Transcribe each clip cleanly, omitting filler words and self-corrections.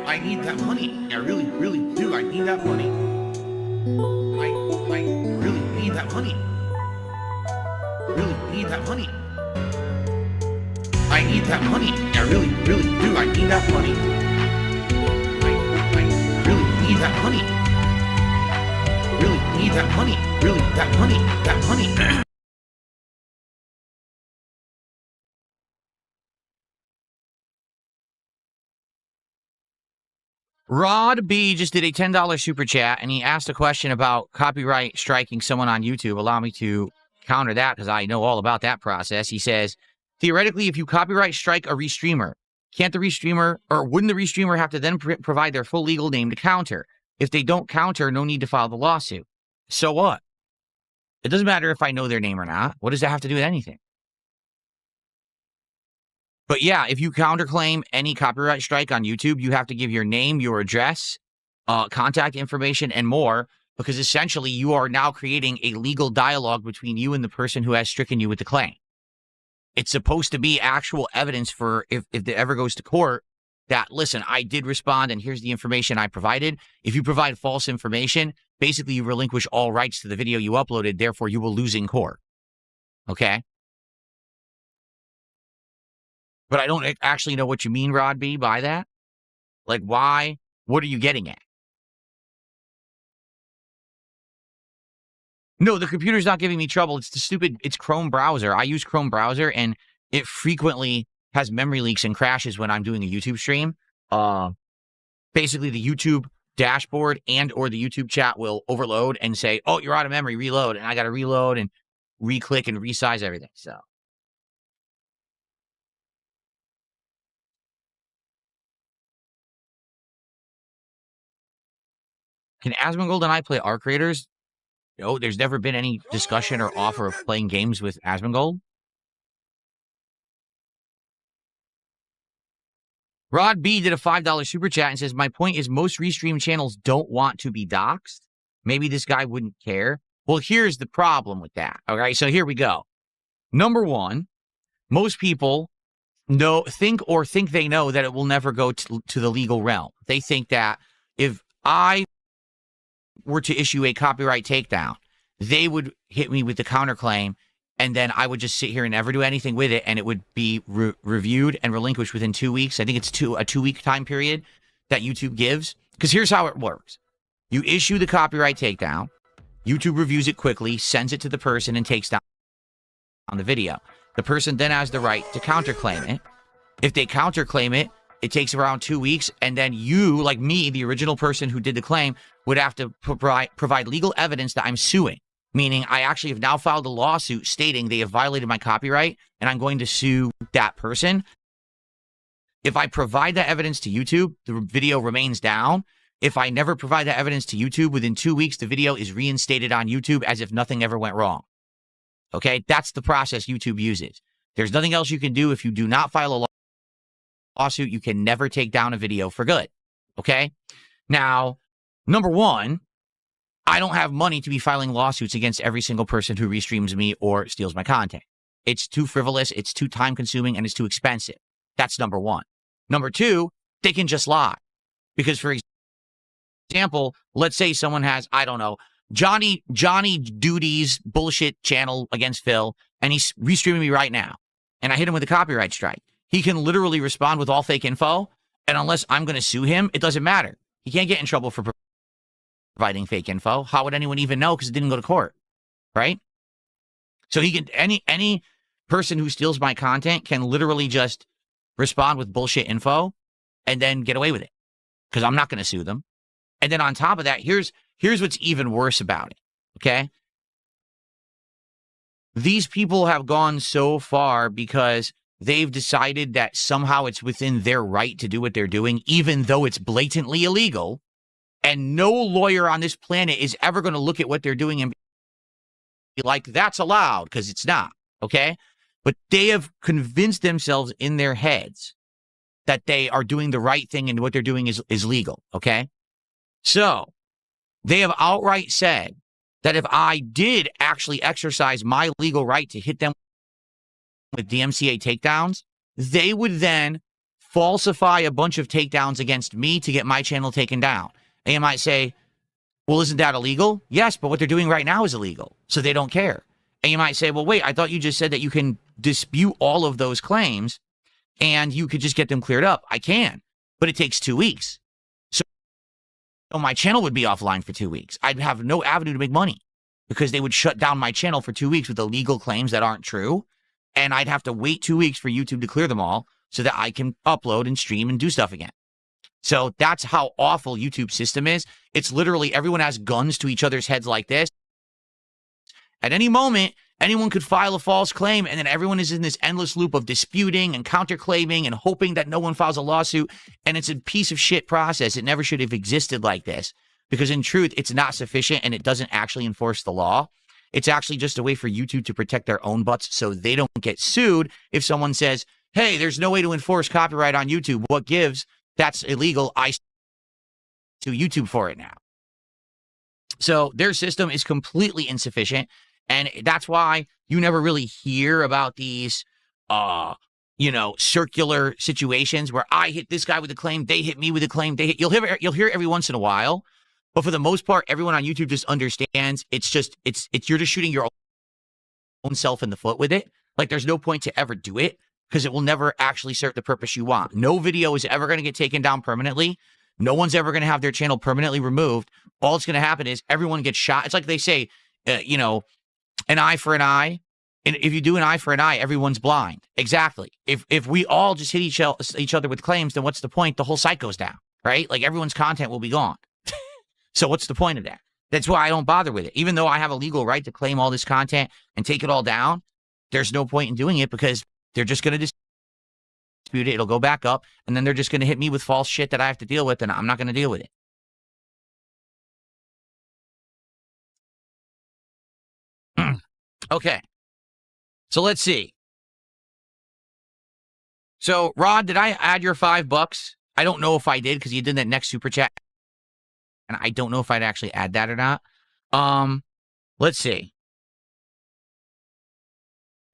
I need that money. I really, really do. I need that money. I really need that money. Really need that money. I need that money. I really, really do. I need that money. I really need that money. Really need that money. Really, that money. That money. Rod B just did a $10 super chat, and he asked a question about copyright striking someone on YouTube. Allow me to counter that, because I know all about that process. He says, theoretically, if you copyright strike a restreamer, can't the restreamer, or wouldn't the restreamer have to then provide their full legal name to counter? If they don't counter, no need to file the lawsuit. So what? It doesn't matter if I know their name or not. What does that have to do with anything? But yeah, if you counterclaim any copyright strike on YouTube, you have to give your name, your address, contact information, and more, because essentially you are now creating a legal dialogue between you and the person who has stricken you with the claim. It's supposed to be actual evidence for if it ever goes to court that, listen, I did respond and here's the information I provided. If you provide false information, basically you relinquish all rights to the video you uploaded, therefore you will lose in court. Okay? But I don't actually know what you mean, Rod B, by that. Like, why? What are you getting at? No, the computer's not giving me trouble. It's Chrome browser. I use Chrome browser, and it frequently has memory leaks and crashes when I'm doing a YouTube stream. Basically, the YouTube dashboard and or the YouTube chat will overload and say, oh, you're out of memory, reload. And I got to reload and re-click and resize everything. So. Can Asmongold and I play Arc Raiders? No, there's never been any discussion or offer of playing games with Asmongold. Rod B did a $5 super chat and says, my point is most restream channels don't want to be doxxed. Maybe this guy wouldn't care. Well, here's the problem with that. All right, so here we go. Number one, most people think they know that it will never go to the legal realm. They think that if I were to issue a copyright takedown, they would hit me with the counterclaim, and then I would just sit here and never do anything with it, and it would be reviewed and relinquished within 2 weeks. I think it's a 2-week time period that YouTube gives. Because here's how it works. You issue the copyright takedown, YouTube reviews it quickly, sends it to the person, and takes down the video. The person then has the right to counterclaim it. If they counterclaim it, it takes around 2 weeks, and then you, like me, the original person who did the claim, would have to provide legal evidence that I'm suing, meaning I actually have now filed a lawsuit stating they have violated my copyright, and I'm going to sue that person. If I provide that evidence to YouTube, the video remains down. If I never provide that evidence to YouTube, within 2 weeks, the video is reinstated on YouTube as if nothing ever went wrong. Okay, that's the process YouTube uses. There's nothing else you can do if you do not file a lawsuit. You can never take down a video for good. Okay? Now, number one, I don't have money to be filing lawsuits against every single person who restreams me or steals my content. It's too frivolous, it's too time-consuming, and it's too expensive. That's number one. Number two, they can just lie. Because, for example, let's say someone has, I don't know, Johnny Duty's bullshit channel against Phil, and he's restreaming me right now, and I hit him with a copyright strike. He can literally respond with all fake info, and unless I'm going to sue him, it doesn't matter. He can't get in trouble for providing fake info. How would anyone even know? Because it didn't go to court, right? So he can any person who steals my content can literally just respond with bullshit info and then get away with it, because I'm not going to sue them. And then on top of that, here's what's even worse about it, okay? These people have gone so far because they've decided that somehow it's within their right to do what they're doing, even though it's blatantly illegal. And no lawyer on this planet is ever going to look at what they're doing and be like, that's allowed, because it's not, okay? But they have convinced themselves in their heads that they are doing the right thing and what they're doing is legal, okay? So they have outright said that if I did actually exercise my legal right to hit them with DMCA takedowns, they would then falsify a bunch of takedowns against me to get my channel taken down. And you might say, well, isn't that illegal? Yes, but what they're doing right now is illegal, so they don't care. And you might say, well, wait, I thought you just said that you can dispute all of those claims and you could just get them cleared up. I can, but it takes 2 weeks. So my channel would be offline for 2 weeks. I'd have no avenue to make money because they would shut down my channel for 2 weeks with illegal claims that aren't true. And I'd have to wait 2 weeks for YouTube to clear them all so that I can upload and stream and do stuff again. So that's how awful YouTube's system is. It's literally everyone has guns to each other's heads like this. At any moment, anyone could file a false claim, and then everyone is in this endless loop of disputing and counterclaiming and hoping that no one files a lawsuit. And it's a piece of shit process. It never should have existed like this because in truth, it's not sufficient and it doesn't actually enforce the law. It's actually just a way for YouTube to protect their own butts so they don't get sued if someone says, hey, there's no way to enforce copyright on YouTube. What gives? That's illegal. I sue YouTube for it now. So their system is completely insufficient. And that's why you never really hear about these, circular situations where I hit this guy with a claim, they hit me with a claim. You'll hear every once in a while. But for the most part, everyone on YouTube just understands you're just shooting your own self in the foot with it. Like there's no point to ever do it because it will never actually serve the purpose you want. No video is ever going to get taken down permanently. No one's ever going to have their channel permanently removed. All that's going to happen is everyone gets shot. It's like they say, an eye for an eye. And if you do an eye for an eye, everyone's blind. Exactly. If we all just hit each other with claims, then what's the point? The whole site goes down, right? Like everyone's content will be gone. So what's the point of that? That's why I don't bother with it. Even though I have a legal right to claim all this content and take it all down, there's no point in doing it because they're just going to dispute it. It'll go back up, and then they're just going to hit me with false shit that I have to deal with, and I'm not going to deal with it. Okay. So let's see. So, Rod, did I add your $5? I don't know if I did because you did that next super chat. And I don't know if I'd actually add that or not. Let's see.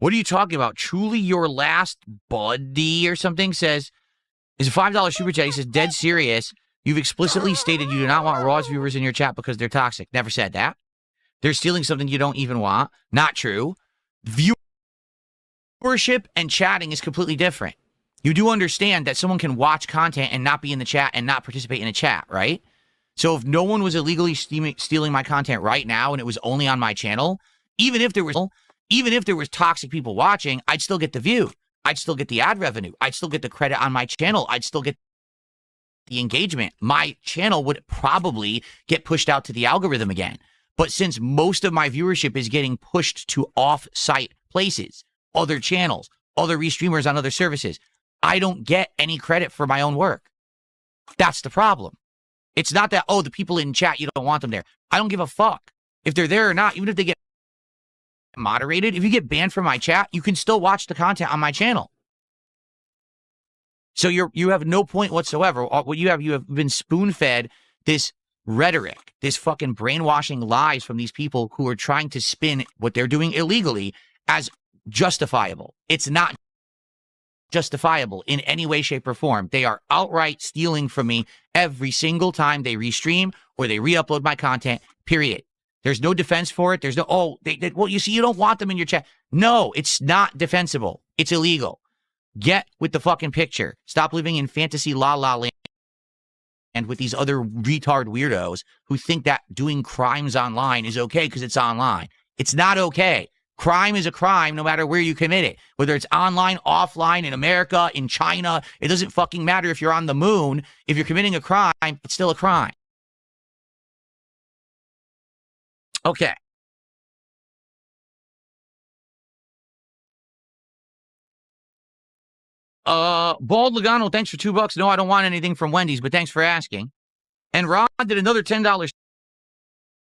What are you talking about? Truly your last buddy or something says, is a $5 super chat. He says, dead serious. You've explicitly stated you do not want Raw's viewers in your chat because they're toxic. Never said that. They're stealing something you don't even want. Not true. Viewership and chatting is completely different. You do understand that someone can watch content and not be in the chat and not participate in a chat, right? So if no one was illegally stealing my content right now and it was only on my channel, even if there was toxic people watching, I'd still get the view. I'd still get the ad revenue. I'd still get the credit on my channel. I'd still get the engagement. My channel would probably get pushed out to the algorithm again. But since most of my viewership is getting pushed to off-site places, other channels, other restreamers on other services, I don't get any credit for my own work. That's the problem. It's not that, the people in chat, you don't want them there. I don't give a fuck if they're there or not, even if they get moderated. If you get banned from my chat, you can still watch the content on my channel. So you have no point whatsoever. What you have been spoon-fed this rhetoric, this fucking brainwashing lies from these people who are trying to spin what they're doing illegally as justifiable. It's not justifiable in any way, shape, or form. They are outright stealing from me every single time they restream or they re-upload my content, period. There's no defense for it. There's no, well, you see, you don't want them in your chat. No, it's not defensible. It's illegal. Get with the fucking picture. Stop living in fantasy la la land and with these other retard weirdos who think that doing crimes online is okay because it's online. It's not okay. Crime is a crime no matter where you commit it. Whether it's online, offline, in America, in China, it doesn't fucking matter if you're on the moon. If you're committing a crime, it's still a crime. Okay. Bald Logano, thanks for $2. No, I don't want anything from Wendy's, but thanks for asking. And Rod did another $10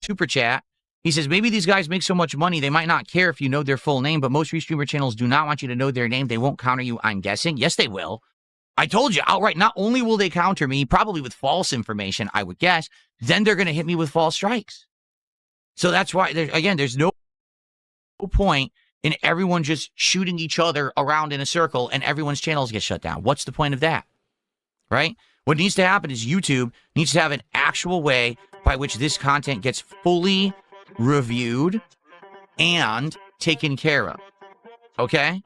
super chat. He says, maybe these guys make so much money, they might not care if you know their full name, but most restreamer channels do not want you to know their name. They won't counter you, I'm guessing. Yes, they will. I told you outright, not only will they counter me, probably with false information, I would guess, then they're going to hit me with false strikes. So that's why, there's no point in everyone just shooting each other around in a circle and everyone's channels get shut down. What's the point of that? right? What needs to happen is YouTube needs to have an actual way by which this content gets fully reviewed and taken care of. Okay?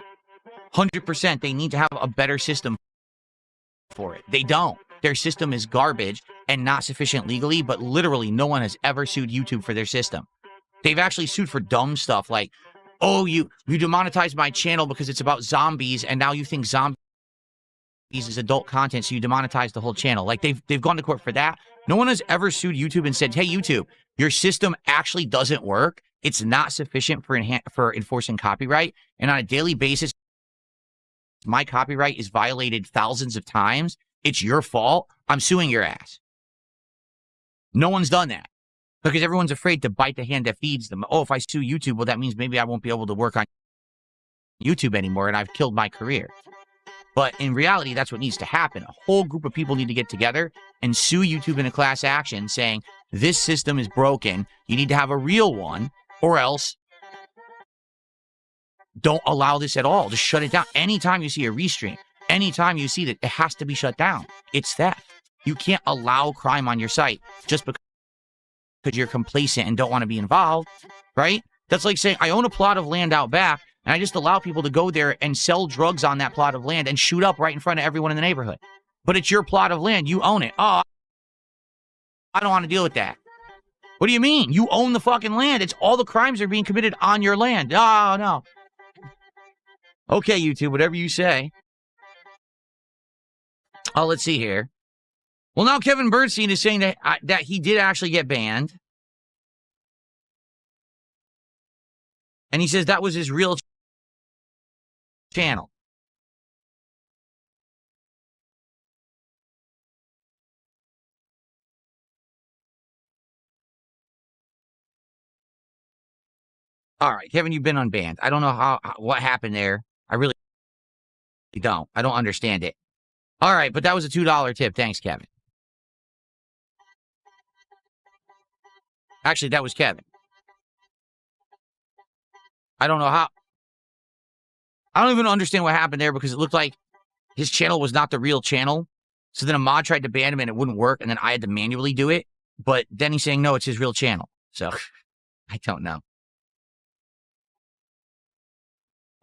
100%, they need to have a better system for it. They don't. Their system is garbage and not sufficient legally, but literally no one has ever sued YouTube for their system. They've actually sued for dumb stuff like, oh, you demonetized my channel because it's about zombies, and now you think zombies is adult content, so you demonetize the whole channel. Like, they've gone to court for that. No one has ever sued YouTube and said, hey, YouTube, your system actually doesn't work. It's not sufficient for enforcing copyright. And on a daily basis, my copyright is violated thousands of times. It's your fault. I'm suing your ass. No one's done that because everyone's afraid to bite the hand that feeds them. Oh, if I sue YouTube, well, that means maybe I won't be able to work on YouTube anymore and I've killed my career. But in reality, that's what needs to happen. A whole group of people need to get together and sue YouTube in a class action saying, this system is broken. You need to have a real one, or else don't allow this at all. Just shut it down. Anytime you see a restream, anytime you see that, it has to be shut down. It's theft. You can't allow crime on your site just because you're complacent and don't want to be involved, right? That's like saying, I own a plot of land out back, and I just allow people to go there and sell drugs on that plot of land and shoot up right in front of everyone in the neighborhood. But it's your plot of land. You own it. Oh, I don't want to deal with that. What do you mean? You own the fucking land. It's all the crimes are being committed on your land. Oh, no. Okay, YouTube, whatever you say. Oh, let's see here. Well, now Kevin Bernstein is saying that he did actually get banned. And he says that was his real channel. All right, Kevin, you've been unbanned. I don't know what happened there. I really don't. I don't understand it. All right, but that was a $2 tip. Thanks, Kevin. Actually, that was Kevin. I don't know how. I don't even understand what happened there because it looked like his channel was not the real channel. So then a mod tried to ban him and it wouldn't work. And then I had to manually do it. But then he's saying, no, it's his real channel. So I don't know.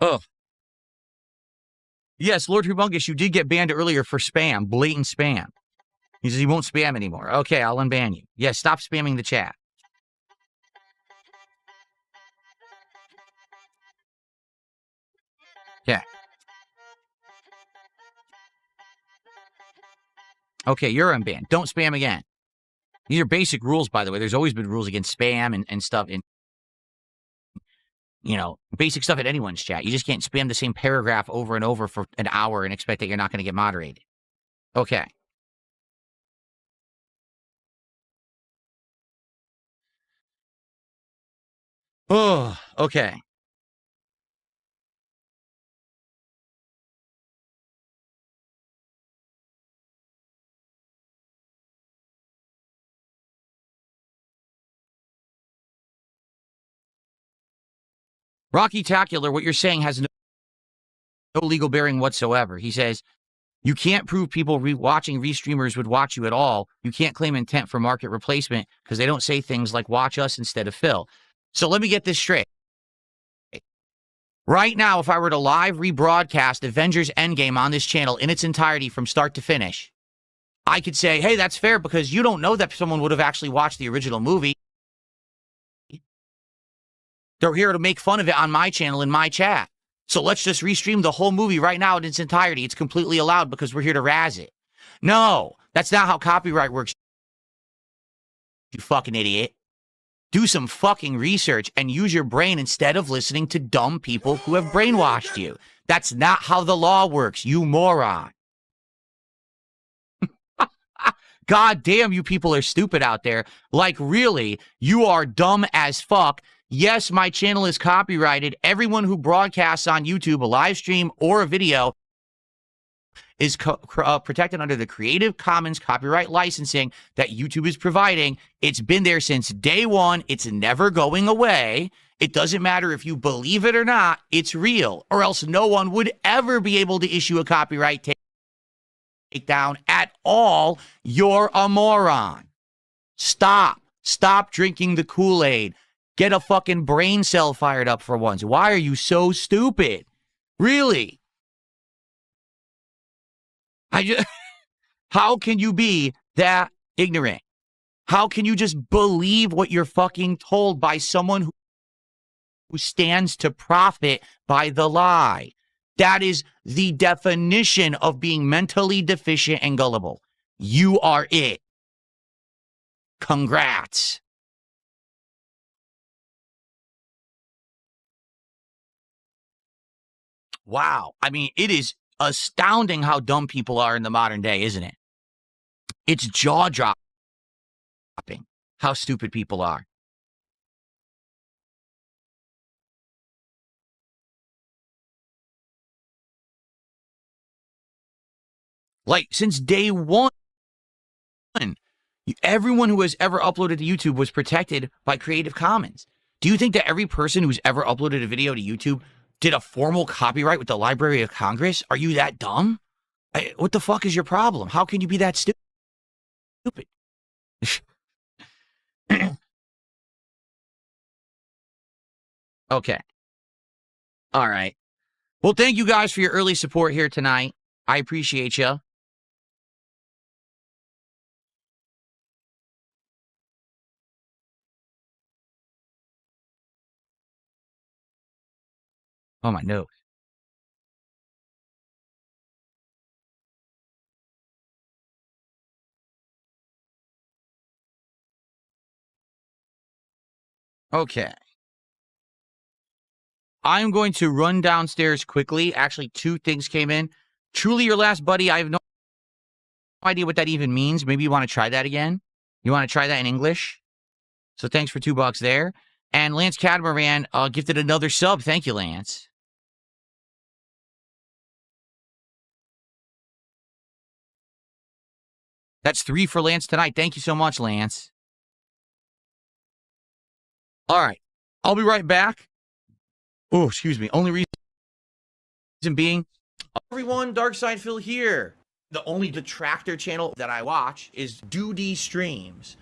Oh. Yes, Lord Humongous, you did get banned earlier for spam, blatant spam. He says he won't spam anymore. Okay, I'll unban you. Yes, stop spamming the chat. Yeah. Okay, you're unbanned. Don't spam again. These are basic rules, by the way. There's always been rules against spam and stuff in, you know, basic stuff in anyone's chat. You just can't spam the same paragraph over and over for an hour and expect that you're not going to get moderated. Okay. Oh, okay. Rocky Tacular, what you're saying has no legal bearing whatsoever. He says, you can't prove people watching restreamers would watch you at all. You can't claim intent for market replacement because they don't say things like watch us instead of Phil. So let me get this straight. Right now, if I were to live rebroadcast Avengers Endgame on this channel in its entirety from start to finish, I could say, hey, that's fair because you don't know that someone would have actually watched the original movie. They're here to make fun of it on my channel in my chat. So let's just restream the whole movie right now in its entirety. It's completely allowed because we're here to razz it. No, that's not how copyright works, you fucking idiot. Do some fucking research and use your brain instead of listening to dumb people who have brainwashed you. That's not how the law works, you moron. God damn, you people are stupid out there. Like, really, you are dumb as fuck. Yes, my channel is copyrighted. Everyone who broadcasts on YouTube, a live stream or a video, is protected under the Creative Commons copyright licensing that YouTube is providing. It's been there since day one. It's never going away. It doesn't matter if you believe it or not. It's real, or else no one would ever be able to issue a copyright down at all, you're a moron. Stop drinking the Kool-Aid. Get a fucking brain cell fired up for once. Why are you so stupid? Really? How can you be that ignorant? How can you just believe what you're fucking told by someone who stands to profit by the lie? That is the definition of being mentally deficient and gullible. You are it. Congrats. Wow. I mean, it is astounding how dumb people are in the modern day, isn't it? It's jaw-dropping how stupid people are. Like, since day one, everyone who has ever uploaded to YouTube was protected by Creative Commons. Do you think that every person who's ever uploaded a video to YouTube did a formal copyright with the Library of Congress? Are you that dumb? What the fuck is your problem? How can you be that stupid? Okay. All right. Well, thank you guys for your early support here tonight. I appreciate you. Oh, my nose. Okay. I'm going to run downstairs quickly. Actually, 2 things came in. Truly your last buddy. I have no idea what that even means. Maybe you want to try that again. You want to try that in English? So thanks for $2 there. And Lance Catamaran gifted another sub. Thank you, Lance. That's 3 for Lance tonight. Thank you so much, Lance. All right. I'll be right back. Oh, excuse me. Only reason being, everyone, Darkside Phil here. The only Detractor channel that I watch is Duty Streams.